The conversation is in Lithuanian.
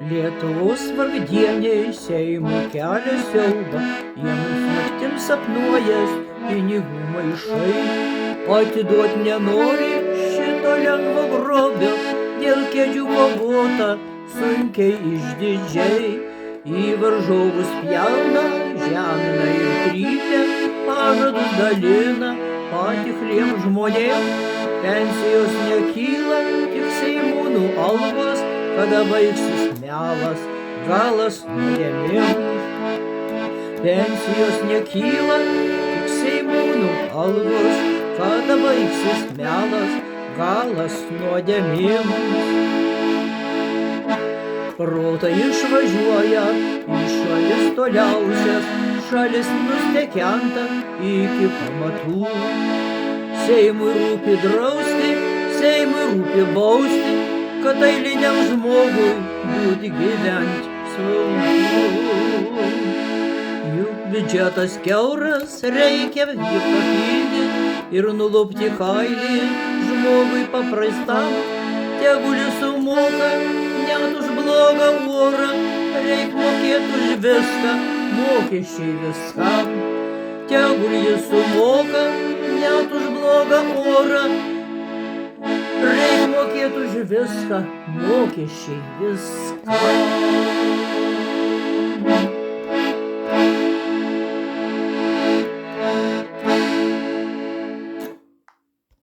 Lietuvos vargdieniai Seimui kelia siaubą, jiems naktims sapnuojas pinigų maišai. Atiduot nenori šito lengvo grobio, dėl kėdžių kovota sunkiai išdidžiai. Į varžovus pjauna, žemina ir trypia, pažadus dalina patikliem žmonėm. Pensijos nekyla, tik seimūnų algos, kada baigsis melas, galas nuodėmėms. Pensijos nekyla, tik seimūnų algos, kada baigsis melas, galas nuodėmėms. Protai išvažiuoja į šalis toliausias, šalis nustekenta iki pamatų. Seimui rūpi drausti, Seimui rūpi bausti, kad eiliniam žmogui būti gyventi saugu. Juk biudžetas kiauras, reikia jį papildyti ir nulupti kailį žmogui paprastam. Tegul jis sumoka net už blogą orą, reik mokėt už viską, mokesčiai viskam. Tegul jis sumoka net už blogą orą, reik mokėt už viską, mokesčiai viskam.